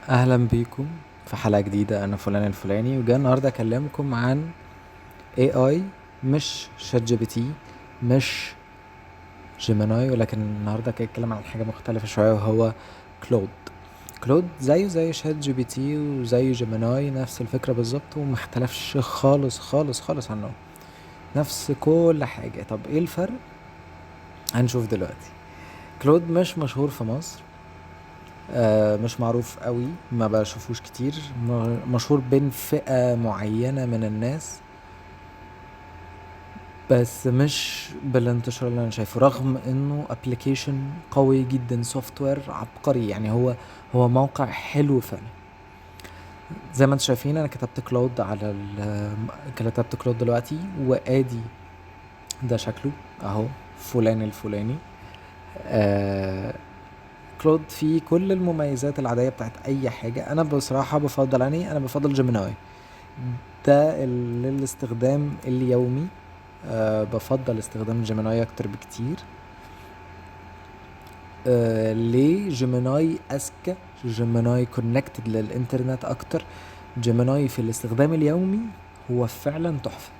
اهلا بيكم في حلقة جديدة. انا فلان الفلاني وجاي النهاردة اكلمكم عن AI، مش شات جي بي تي، مش جيميناي، ولكن النهاردة جاي اتكلم عن حاجة مختلفة شوية وهو كلود. كلود زيه زي شات جي بي تي وزي جيميناي، نفس الفكرة بالظبط ومختلفش خالص خالص خالص عنه، نفس كل حاجة. طب ايه الفرق؟ هنشوف دلوقتي. كلود مش مشهور في مصر، مش معروف قوي، ما بشوفوش كتير، مشهور بين فئة معينة من الناس، بس مش بالانتشار اللي انا شايفه، رغم انه ابلكيشن قوي جدا، سوفت وير عبقري. يعني هو موقع حلو فعلا. زي ما انتم شايفين انا كتبت كلاود على كتبت كلاود دلوقتي، وادي ده شكله اهو، فلان الفلاني. آه كلاود فيه كل المميزات العادية بتاعت اي حاجة. انا بصراحة بفضل، انا بفضل جيميناي ده للاستخدام اليومي. بفضل استخدام جيميناي اكتر بكتير. ليه؟ جيميناي اذكى، جيميناي كونكتد للانترنت اكتر. جيميناي في الاستخدام اليومي هو فعلا تحفة.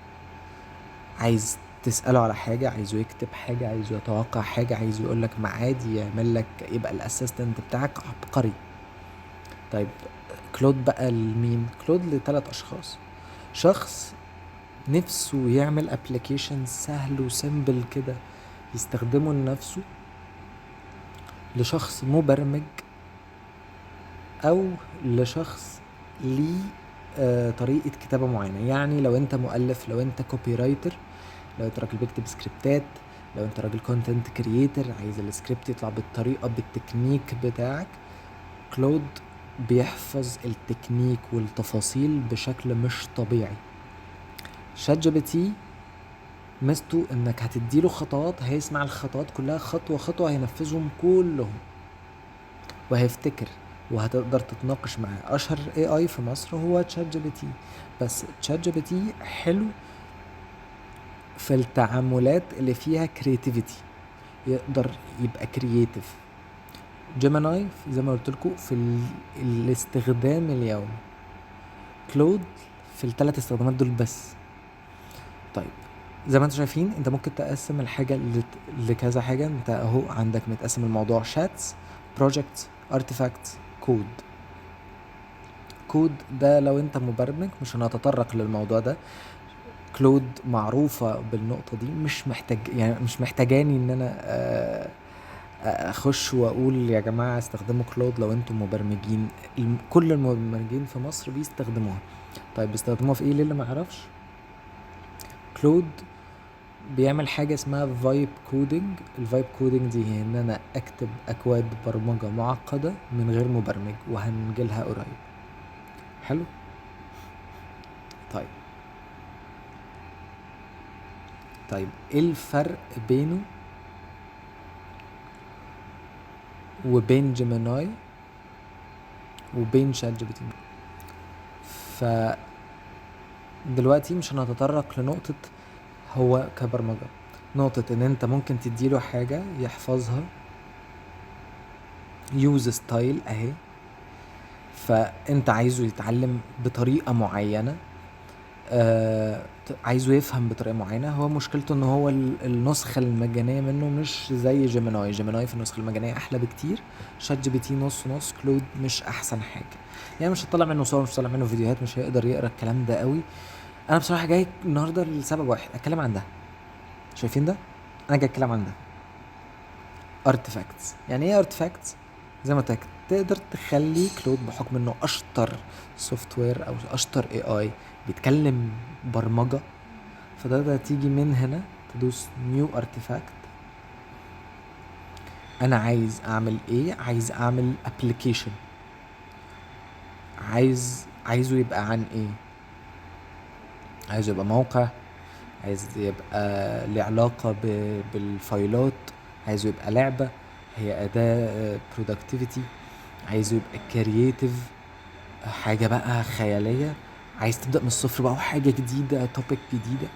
عايز تسأله على حاجة، عايزه يكتب حاجة، عايزه يتوقع حاجة، عايزه يقولك معاد، يعمل لك، يبقى الاسيستنت بتاعك عبقري. طيب كلود بقى لمين؟ كلود لثلاث اشخاص. شخص نفسه يعمل ابلكيشن سهل وسيمبل كده يستخدمه لنفسه، لشخص مبرمج، او لشخص ليه طريقة كتابة معينة. يعني لو انت مؤلف، لو انت كوبي رايتر، لو انت راجل بيكتب سكريبتات، لو انت راجل كونتنت كرييتر عايز السكريبت يطلع بالطريقة بالتكنيك بتاعك، كلود بيحفظ التكنيك والتفاصيل بشكل مش طبيعي. شات جي بي تي ميزته انك هتديله خطوات، هيسمع الخطوات كلها خطوة خطوة، هينفذهم كلهم وهيفتكر، وهتقدر تتناقش معاه. اشهر اي اي في مصر هو تشات جي بي تي، بس تشات جي بي تي حلو في التعاملات اللي فيها كرياتيفيتي، يقدر يبقى كرياتيف. جيميناي زي ما قلت لكم في الاستخدام اليومي، كلود في الثلاث استخدامات دول بس. طيب زي ما انتم شايفين، انت ممكن تقسم الحاجة لكذا حاجة. انت اهو عندك متقسم الموضوع: شاتس، بروجكتس، ارتفاكتس، كود. كود ده لو انت مبرمج، مش هنتطرق للموضوع ده. كلود معروفة بالنقطة دي، مش محتاج، يعني مش محتاجاني ان انا اخش واقول يا جماعة استخدموا كلود لو انتم مبرمجين. كل المبرمجين في مصر بيستخدموها. طيب بيستخدموها في ايه للي ما يعرفش؟ كلود بيعمل حاجة اسمها فايب كودينج. الفايب كودينج دي هي ان انا اكتب اكواد برمجة معقدة من غير مبرمج، وهنجيلها قريب. حلو. طيب ايه الفرق بينه وبين جيميناي وبين شات جي بي تي؟ فدلوقتي مش هنتطرق لنقطة هو كبرمجة، نقطة ان انت ممكن تديله حاجة يحفظها، يوز ستايل اهي. فانت عايزه يتعلم بطريقة معينة، عايزه يفهم بطريقة معينة. هو مشكلته ان هو النسخة المجانية منه مش زي جيميناي. جيميناي في النسخة المجانية احلى بكتير. شات جي بي تي نص نص. كلود مش احسن حاجة، يعني مش هتطلع منه صور، مش هتطلع منه فيديوهات، مش هيقدر يقرا الكلام ده قوي. انا بصراحة جاي النهاردة لسبب واحد، اتكلم عن ده. شايفين ده؟ انا جاي اتكلم عن ده. ارتفاكتس. يعني ايه ارتفاكتس؟ زي ما قلت لك، تقدر تخلي كلود بحكم انه اشطر سوفت وير او اشطر اي اي بيتكلم برمجة، فتقدر تيجي من هنا تدوس نيو ارتفاكت. انا عايز اعمل ايه؟ عايز اعمل ابلكيشن. عايزه يبقى عن ايه؟ عايزه يبقى موقع، عايز يبقى له علاقة بالفايلات، عايزه يبقى لعبة، هي أداة productivity، عايزه يبقى كرييتيف، حاجة بقى خيالية، عايز تبدأ من الصفر بقى وحاجة جديدة، توبيك جديدة.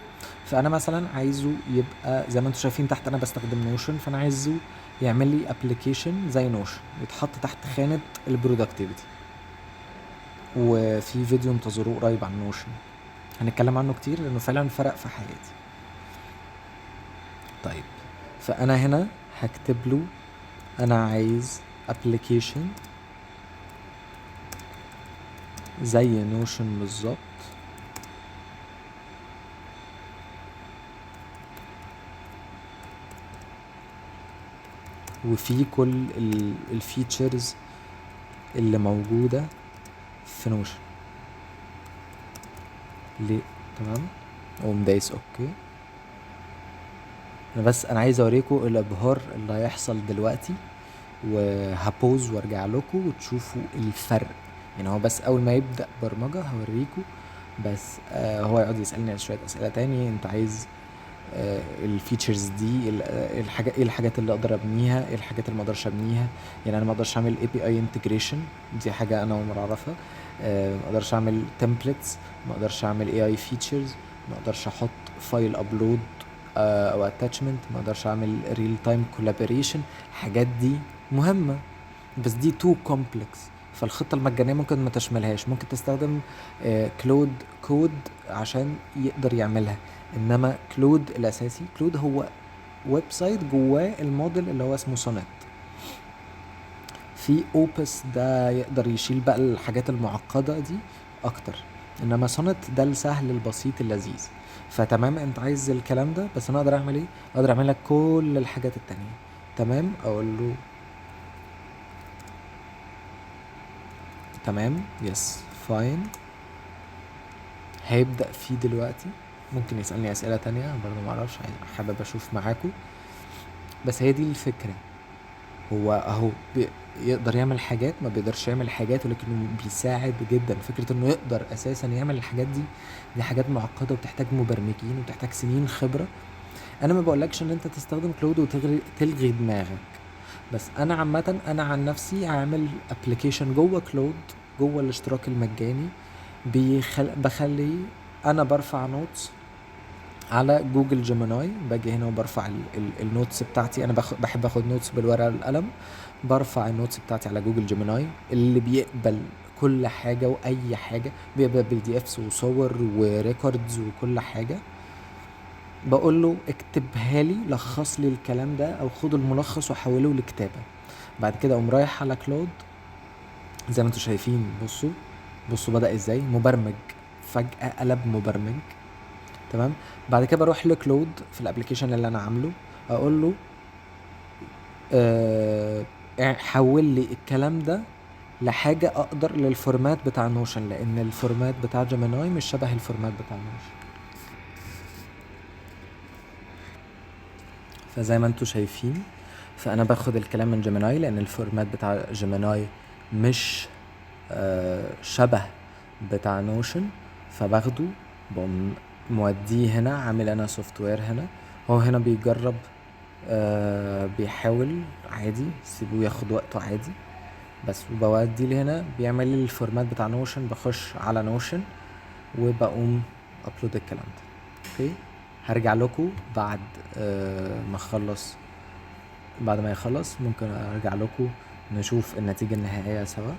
فأنا مثلا عايزه يبقى زي ما انتم شايفين تحت، أنا بستخدم نوشن، فأنا عايزه يعمل لي ابلكيشن زي نوشن يتحط تحت خانة البرودكتيفيتي. وفي فيديو انتظروه قريب عن نوشن، هنتكلم عنه كتير لانه فعلا فرق في حياتي. طيب، فانا هنا هكتب له انا عايز ابلكيشن زي نوشن بالظبط، وفي كل الفيتشرز اللي موجودة في نوشن. ليه؟ تمام، اقوم دايس اوكي. انا عايز اوريكم الابهار اللي هيحصل دلوقتي، وهبوز وارجع لكم وتشوفوا الفرق. يعني هو بس اول ما يبدأ برمجة هوريكم، بس هو يقعد يسألني شوية اسئلة تاني، انت عايز الفيتشرز دي الحاجات، ايه الحاجات اللي اقدر ابنيها، ايه الحاجات اللي ما اقدرش ابنيها. يعني انا ما اقدرش اعمل اي بي اي انتجريشن، دي حاجه انا اول مره اعرفها. ما اقدرش اعمل تمبلتس، ما اقدرش اعمل اي اي فيتشرز، ما اقدرش احط فايل ابلود او اتاتشمنت، ما اقدرش اعمل ريل تايم كولابوريشن. الحاجات دي مهمه، بس دي تو كومبلكس، فالخطة المجانية ممكن ما تشملهاش. ممكن تستخدم كلود كود عشان يقدر يعملها، انما كلود الاساسي، كلود هو ويب سايت جواه الموديل اللي هو اسمه سونيت. في اوبس ده يقدر يشيل بقى الحاجات المعقدة دي اكتر، انما سونيت ده السهل البسيط اللذيذ. فتمام، انت عايز الكلام ده، بس انا اقدر اعمل ايه؟ اقدر اعمل لك كل الحاجات التانية. تمام، اقول له تمام، يس فاين. هيبدأ فيه دلوقتي، ممكن يسألني أسئلة تانية برضه معرفش، حابب أشوف معاكم. بس هي دي الفكرة، هو أهو يقدر يعمل حاجات، ما بيقدرش يعمل حاجات، ولكنه بيساعد جدا. فكرة إنه يقدر أساسا يعمل الحاجات دي، دي حاجات معقدة وبتحتاج مبرمجين وبتحتاج سنين خبرة. أنا ما بقولكش إن أنت تستخدم كلود وتلغي دماغك، بس أنا عامة، أنا عن نفسي عامل ابلكيشن جوه كلود، جوه الاشتراك المجاني، بخلي انا برفع نوتس على جوجل جيميناي. باجي هنا وبرفع النوتس بتاعتي، انا بحب اخد نوتس بالورقه والقلم. برفع النوتس بتاعتي على جوجل جيميناي اللي بيقبل كل حاجه واي حاجه، بيقبل بالدي افس وصور وريكوردز وكل حاجه. بقول له اكتبها لي، لخص لي الكلام ده، او خد الملخص وحوله لكتابه. بعد كده اقوم رايح على كلود، زي ما انتم شايفين. بصوا بصوا بدأ ازاي مبرمج، فجأة قلب مبرمج. تمام، بعد كده بروح لكلود في الابلكيشن اللي انا عامله، اقول له أه حول لي الكلام ده لحاجة اقدر للفورمات بتاع نوشن، لان الفورمات بتاع جيميناي مش شبه الفورمات بتاع نوشن. فزي ما انتم شايفين، فانا باخد الكلام من جيميناي لان الفورمات بتاع جيميناي مش شبه بتاع نوشن. فباخده، بقوم موديه هنا، عامل انا سوفت وير هنا. هو هنا بيجرب، بيحاول عادي، سيبوه ياخد وقته عادي. بس وبودي لي هنا بيعمل لي الفورمات بتاع نوشن، بخش على نوشن وبقوم ابلود الكلام ده. اوكي، هرجع لكم بعد ما اخلص، بعد ما يخلص ممكن ارجع لكم نشوف النتيجة النهائية سوا.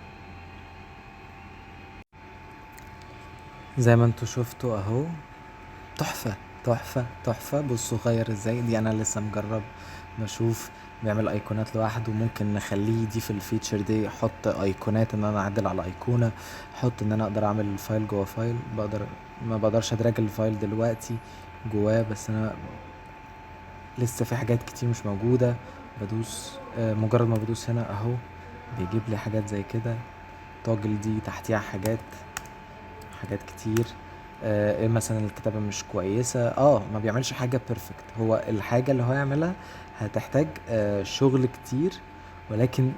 زي ما انتوا شفتوا اهو، تحفة تحفة تحفة. بصوا غير ازاي، دي انا لسه مجرب بشوف. بيعمل ايقونات لوحده، ممكن نخليه يضيف الفيتشر دي، يحط ايقونات ان انا اعدل على ايقونة، احط ان انا اقدر اعمل فايل جوه فايل. ما بقدرش ادراج الفايل دلوقتي جواه، بس انا لسه في حاجات كتير مش موجودة. بدوس مجرد ما بدوس هنا اهو بيجيب لي حاجات زي كده. توجل دي تحتيها حاجات كتير. ايه مثلا الكتابة مش كويسة، ما بيعملش حاجة بيرفكت. هو الحاجة اللي هو يعملها هتحتاج شغل كتير، ولكن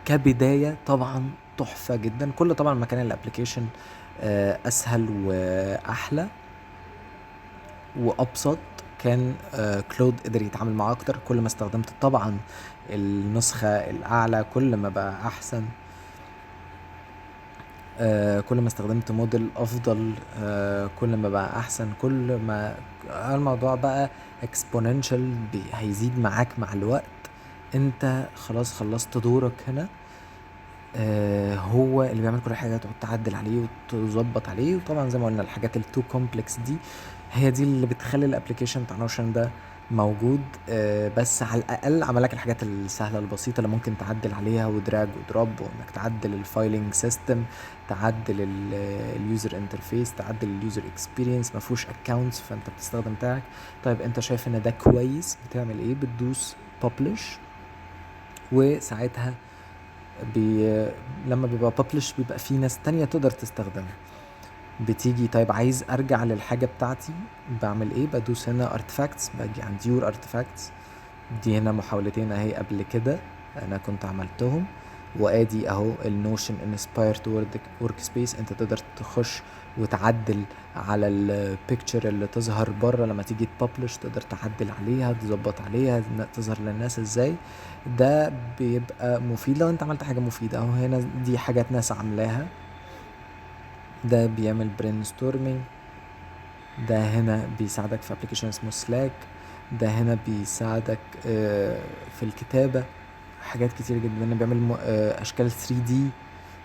كبداية طبعا تحفة جدا. كل طبعا ما كان الابليكيشن اسهل واحلى وابسط، كان كلود قدر يتعامل معاه اكتر. كل ما استخدمت طبعا النسخة الاعلى كل ما بقى احسن. كل ما استخدمت موديل افضل كل ما بقى احسن. كل ما الموضوع بقى exponential هيزيد معاك مع الوقت. انت خلاص خلصت دورك هنا، هو اللي بيعمل كل حاجة، تقعد تعدل عليه وتظبط عليه. وطبعا زي ما قلنا الحاجات التو كومبلكس دي هي دي اللي بتخلي الابلكيشن بتاع نوشن ده موجود. بس على الاقل عمل لك الحاجات السهله البسيطه اللي ممكن تعدل عليها ودراج ودروب، وانك تعدل الفايلنج سيستم، تعدل اليوزر انترفيس، تعدل اليوزر اكسبيرينس. ما فيهوش اكونتس فانت بتستخدم بتاعك. طيب انت شايف ان ده كويس، بتعمل ايه؟ بتدوس publish، وساعتها لما بيبقى publish بيبقى في ناس تانية تقدر تستخدمها. بتيجي طيب عايز ارجع للحاجة بتاعتي، بعمل ايه؟ بدوس هنا artifacts، باجي عند your artifacts. دي هنا محاولتين اهي قبل كده انا كنت عملتهم، وادي اهو النوشن انسبايرد ورك سبيس. انت تقدر تخش وتعدل على البيكتشر اللي تظهر بره لما تيجي تببلش، تقدر تعدل عليها، تظبط عليها تظهر للناس ازاي. ده بيبقى مفيد لو انت عملت حاجة مفيدة. اهو هنا دي حاجات ناس عاملاها. ده بيعمل برين ستورمينج. ده هنا بيساعدك في ابلكيشن اسمه سلاك. ده هنا بيساعدك في الكتابة، حاجات كتير جدا. ده بيعمل اشكال 3D.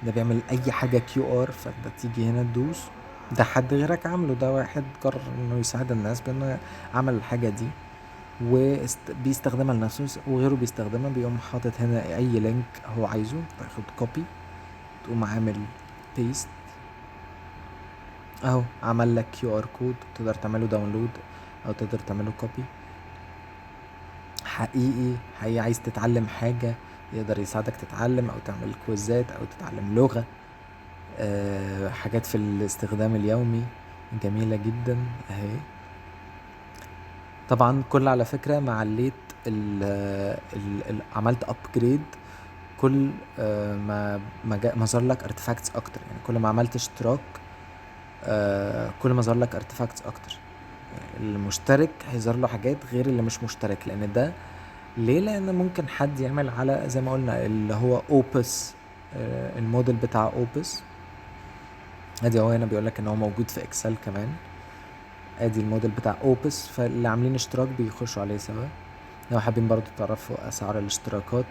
ده بيعمل اي حاجة QR. فانت تيجي هنا تدوس، ده حد غيرك عامله، ده واحد قرر انه يساعد الناس بانه عمل الحاجة دي وبيستخدمها لنفسه، وغيره بيستخدمها. بيقوم حاطط هنا اي لينك هو عايزه، تاخد كوبي، تقوم عامل بيست. اهو عمل لك QR كود، تقدر تعمله داونلود او تقدر تعمله كوبي. حقيقي عايز تتعلم حاجة يقدر يساعدك تتعلم، او تعمل كويزات، او تتعلم لغة. حاجات في الاستخدام اليومي جميلة جدا اهي. طبعا كل على فكرة ما عليت عملت ابجريد، كل ما ظهر لك ارتفاكتس اكتر. يعني كل ما عملت اشتراك كل ما ظهر لك ارتفاكتس اكتر. المشترك هيظهر له حاجات غير اللي مش مشترك. لان ده ليه؟ لان ممكن حد يعمل على زي ما قلنا اللي هو اوبس، الموديل بتاع اوبس. ادي هو هنا بيقول لك ان هو موجود في اكسل كمان. ادي الموديل بتاع اوبس، فاللي عاملين اشتراك بيخشوا عليه سوا. لو حابين برضو تعرفوا اسعار الاشتراكات،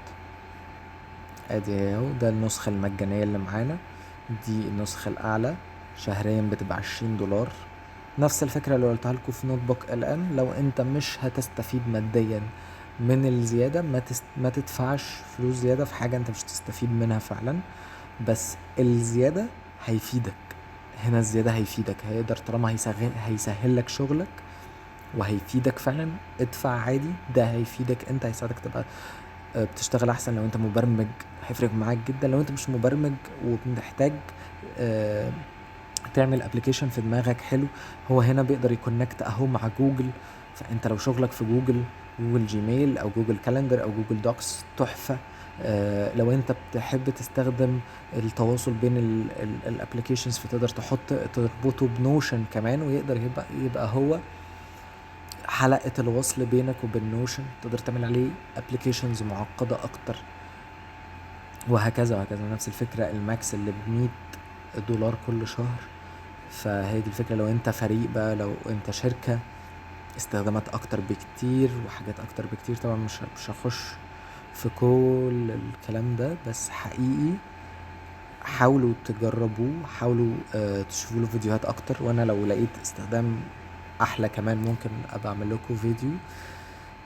ادي اهو ده النسخة المجانية اللي معانا. دي النسخة الاعلى شهريا بتبقى $20. نفس الفكرة اللي قلتها لكم في نوت بوك LM. لو انت مش هتستفيد ماديا من الزيادة، ما تدفعش فلوس زيادة في حاجة انت مش تستفيد منها فعلا. بس الزيادة هيفيدك. هنا الزيادة هيفيدك، هيقدر طالما هيسهل لك شغلك وهيفيدك فعلا. ادفع عادي، ده هيفيدك انت، هيساعدك تبقى بتشتغل احسن. لو انت مبرمج هيفرق معاك جدا. لو انت مش مبرمج وبتحتاج تعمل ابلكيشن في دماغك حلو، هو هنا بيقدر يكونكت اهو مع جوجل. فانت لو شغلك في جوجل جيميل او جوجل كالندر او جوجل دوكس، تحفة. لو انت بتحب تستخدم التواصل بين الابلكيشنز، فتقدر تربطه بنوشن كمان، ويقدر يبقى هو حلقة الوصل بينك وبين نوشن. تقدر تعمل عليه ابلكيشنز معقدة اكتر، وهكذا وهكذا. نفس الفكرة الماكس اللي $100 كل شهر. فهي دي الفكرة. لو انت فريق بقى، لو انت شركة، استخدامات اكتر بكتير وحاجات اكتر بكتير. طبعا مش هخش في كل الكلام ده، بس حقيقي حاولوا تجربوه، حاولوا تشوفوا له فيديوهات اكتر. وانا لو لقيت استخدام احلى كمان ممكن ابقى اعمل لكم فيديو.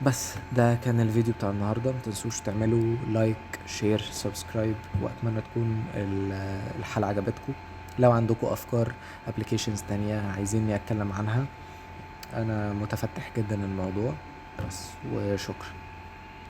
بس ده كان الفيديو بتاع النهارده. متنسوش تعملوا لايك، شير، سبسكرايب، واتمنى تكون الحلقة عجبتكم. لو عندكم افكار ابلكيشنز تانية عايزيني اتكلم عنها، انا متفتح جدا الموضوع. بس وشكرا.